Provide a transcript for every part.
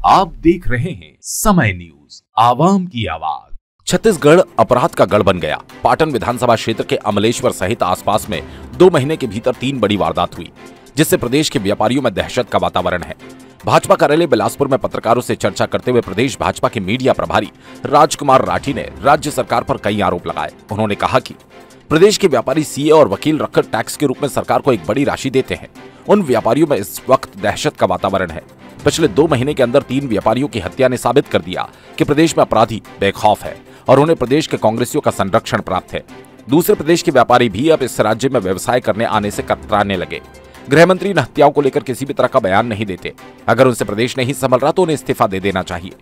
आप देख रहे हैं समय न्यूज, आवाम की आवाज। छत्तीसगढ़ अपराध का गढ़ बन गया। पाटन विधानसभा क्षेत्र के अमलेश्वर सहित आसपास में 2 महीने के भीतर 3 बड़ी वारदात हुई, जिससे प्रदेश के व्यापारियों में दहशत का वातावरण है। भाजपा कार्यालय बिलासपुर में पत्रकारों से चर्चा करते हुए प्रदेश भाजपा के मीडिया प्रभारी राजकुमार राठी ने राज्य सरकार पर कई आरोप लगाए। उन्होंने कहा कि प्रदेश के व्यापारी सीए और वकील रखकर टैक्स के रूप में सरकार को एक बड़ी राशि देते हैं। उन व्यापारियों में इस वक्त दहशत का वातावरण है। पिछले 2 महीने के अंदर 3 व्यापारियों की हत्या ने साबित कर दिया कि प्रदेश में अपराधी बेखौफ है और उन्हें प्रदेश के कांग्रेसियों का संरक्षण प्राप्त है। दूसरे प्रदेश के व्यापारी भी अब इस राज्य में व्यवसाय करने आने से कतराने लगे। गृह मंत्री इन हत्याओं को लेकर किसी भी तरह का बयान नहीं देते। अगर उनसे प्रदेश नहीं संभल रहा तो उन्हें इस्तीफा दे देना चाहिए।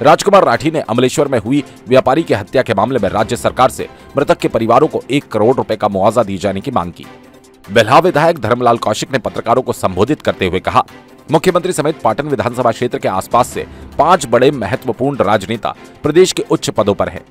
राजकुमार राठी ने अमलेश्वर में हुई व्यापारी की हत्या के मामले में राज्य सरकार से मृतक के परिवारों को 1 करोड़ रुपए का मुआवजा दिए जाने की मांग की। बेल्हा विधायक धर्मलाल कौशिक ने पत्रकारों को संबोधित करते हुए कहा, मुख्यमंत्री समेत पाटन विधानसभा क्षेत्र के आसपास से 5 बड़े महत्वपूर्ण राजनेता प्रदेश के उच्च पदों पर हैं।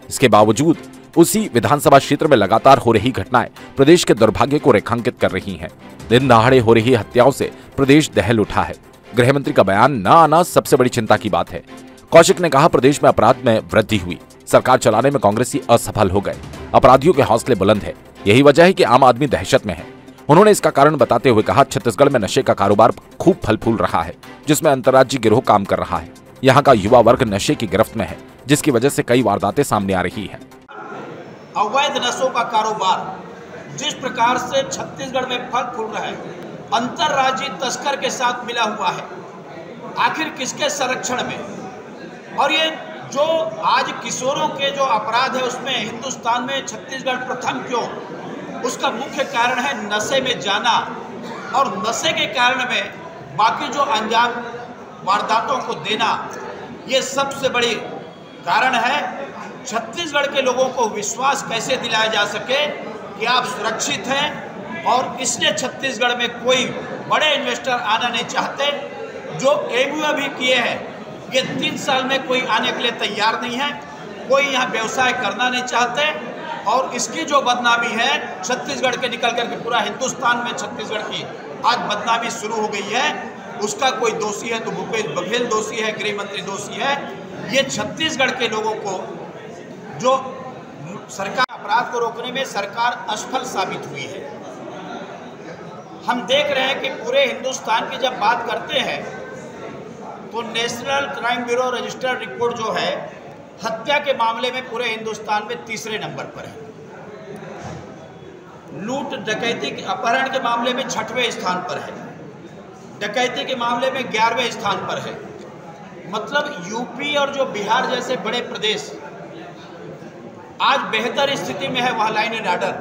इसके बावजूद उसी विधानसभा क्षेत्र में लगातार हो रही घटनाएं प्रदेश के दुर्भाग्य को रेखांकित कर रही हैं। दिन दहाड़े हो रही हत्याओं से प्रदेश दहल उठा है। गृह मंत्री का बयान न आना सबसे बड़ी चिंता की बात है। कौशिक ने कहा, प्रदेश में अपराध में वृद्धि हुई, सरकार चलाने में कांग्रेसी असफल हो गए, अपराधियों के हौसले बुलंद है, यही वजह है कि आम आदमी दहशत में है। उन्होंने इसका कारण बताते हुए कहा, छत्तीसगढ़ में नशे का कारोबार खूब फल फूल रहा है, जिसमें अंतर्राज्यीय गिरोह काम कर रहा है। यहाँ का युवा वर्ग नशे की गिरफ्त में है, जिसकी वजह से कई वारदातें सामने आ रही हैं। अवैध नशों का कारोबार जिस प्रकार से छत्तीसगढ़ में फल फूल रहा है, अंतर्राज्यीय तस्कर के साथ मिला हुआ है, आखिर किसके संरक्षण में? और ये जो आज किशोरों के जो अपराध है उसमें हिंदुस्तान में छत्तीसगढ़ प्रथम क्यों? उसका मुख्य कारण है नशे में जाना, और नशे के कारण में बाकी जो अंजाम वारदातों को देना, ये सबसे बड़ी कारण है। छत्तीसगढ़ के लोगों को विश्वास कैसे दिलाया जा सके कि आप सुरक्षित हैं, और इसलिए छत्तीसगढ़ में कोई बड़े इन्वेस्टर आना नहीं चाहते। जो एमओयू भी किए हैं, ये 3 साल में कोई आने के लिए तैयार नहीं है, कोई यहाँ व्यवसाय करना नहीं चाहते। और इसकी जो बदनामी है छत्तीसगढ़ के निकल करके पूरा हिंदुस्तान में छत्तीसगढ़ की आज बदनामी शुरू हो गई है। उसका कोई दोषी है तो भूपेश बघेल दोषी है, गृह मंत्री दोषी है। ये छत्तीसगढ़ के लोगों को जो सरकार अपराध को रोकने में सरकार असफल साबित हुई है। हम देख रहे हैं कि पूरे हिंदुस्तान की जब बात करते हैं तो national crime bureau registered report जो है हत्या के मामले में पूरे हिंदुस्तान में 3रे नंबर पर है। लूट डकैती अपहरण के मामले में 6वें स्थान पर है। डकैती के मामले में 11वें स्थान पर है। मतलब यूपी और जो बिहार जैसे बड़े प्रदेश आज बेहतर स्थिति में है, वहाँ लाइन एंड ऑर्डर,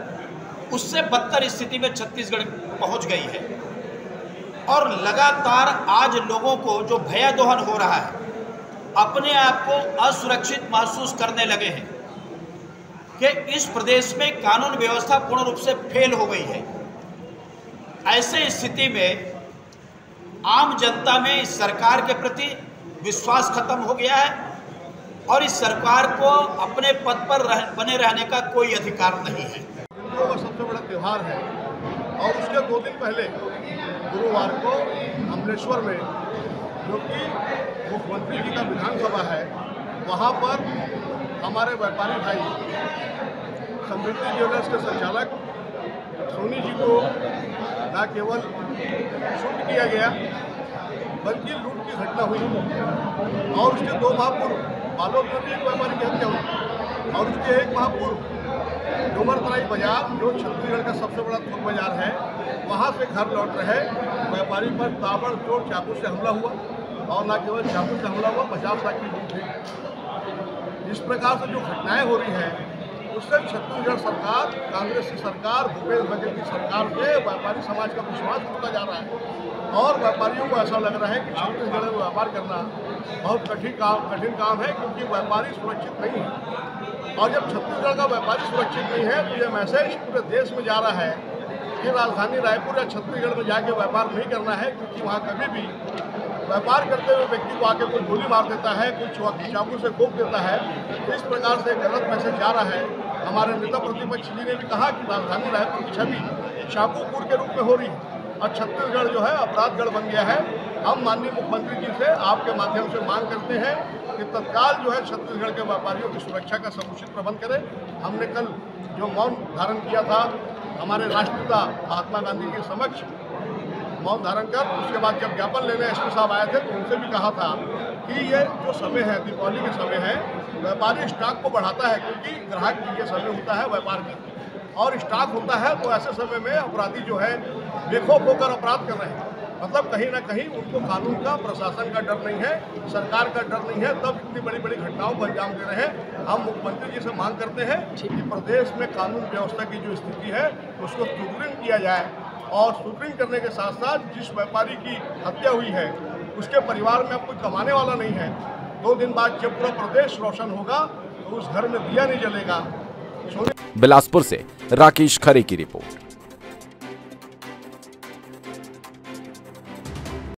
उससे बदतर स्थिति में छत्तीसगढ़ पहुँच गई है। और लगातार आज लोगों को जो भयादोहन हो रहा है, अपने आप को असुरक्षित महसूस करने लगे हैं कि इस प्रदेश में कानून व्यवस्था पूर्ण रूप से फेल हो गई है। ऐसे स्थिति में आम जनता में इस सरकार के प्रति विश्वास खत्म हो गया है, और इस सरकार को अपने पद पर बने रहने का कोई अधिकार नहीं है। हिंदुओं का सबसे बड़ा त्यौहार है, और उसके 2 दिन पहले गुरुवार को अमलेश्वर में, जो कि मुख्यमंत्री जी का विधानसभा है, वहाँ पर हमारे व्यापारी भाई समृद्धि ज्वेलर्स के संचालक सोनी जी को न केवल शूट किया गया बल्कि लूट की घटना हुई, और उसके 2 माह पूर्व बालोद में भी एक व्यापारी की हत्या हुई, और उसके 1 माह पूर्व डूमरतराई बाजार, जो छत्तीसगढ़ का सबसे बड़ा थोक बाजार है, वहाँ से घर लौट रहे व्यापारी पर ताबड़तोड़ चाकू से हमला हुआ, और न केवल चाकू से हमला हुआ, 50 लाख की लूट हुई। इस प्रकार से जो घटनाएं हो रही हैं, उससे छत्तीसगढ़ सरकार, कांग्रेस की सरकार, भूपेश बघेल की सरकार से व्यापारी समाज का विश्वास टूटता जा रहा है, और व्यापारियों को ऐसा लग रहा है कि छत्तीसगढ़ में व्यापार करना बहुत कठिन काम है, क्योंकि व्यापारी सुरक्षित नहीं है। और जब छत्तीसगढ़ का व्यापारी सुरक्षित नहीं है तो यह मैसेज पूरे देश में जा रहा है कि राजधानी रायपुर या छत्तीसगढ़ में जाके व्यापार नहीं करना है, क्योंकि वहाँ कभी भी व्यापार करते हुए व्यक्ति को आके कोई गोली मार देता है, कोई चाकू से घोंप देता है। इस प्रकार से गलत मैसेज जा रहा है। हमारे नेता प्रतिपक्ष जी ने भी कहा कि राजधानी रायपुर की छवि शाहपुर के रूप में हो रही है। और छत्तीसगढ़ जो है अपराधगढ़ बन गया है। हम माननीय मुख्यमंत्री जी से आपके माध्यम से मांग करते हैं कि तत्काल जो है छत्तीसगढ़ के व्यापारियों की सुरक्षा का समुचित प्रबंध करें। हमने कल जो मौन धारण किया था हमारे राष्ट्रपिता महात्मा गांधी के समक्ष मौन धारण कर, उसके बाद जब ज्ञापन लेने एसपी साहब आए थे तो उनसे भी कहा था कि ये जो समय है दीपावली के समय है, व्यापारी स्टॉक को बढ़ाता है क्योंकि ग्राहक की ये समय होता है व्यापार की, और स्टॉक होता है तो ऐसे समय में अपराधी जो है बेखौफ होकर अपराध कर रहे हैं। मतलब कहीं ना कहीं उनको कानून का, प्रशासन का डर नहीं है, सरकार का डर नहीं है, तब इतनी बड़ी बड़ी घटनाओं को अंजाम दे रहे हैं। हम मुख्यमंत्री जी से मांग करते हैं कि प्रदेश में कानून व्यवस्था की जो स्थिति है उसको सुदृढ़ किया जाए, और सुदृढ़ करने के साथ साथ जिस व्यापारी की हत्या हुई है उसके परिवार में अब कोई कमाने वाला नहीं है। 2 दिन बाद जब पूरा प्रदेश रोशन होगा तो उस घर में दिया नहीं जलेगा। बिलासपुर से राकेश खरे की रिपोर्ट।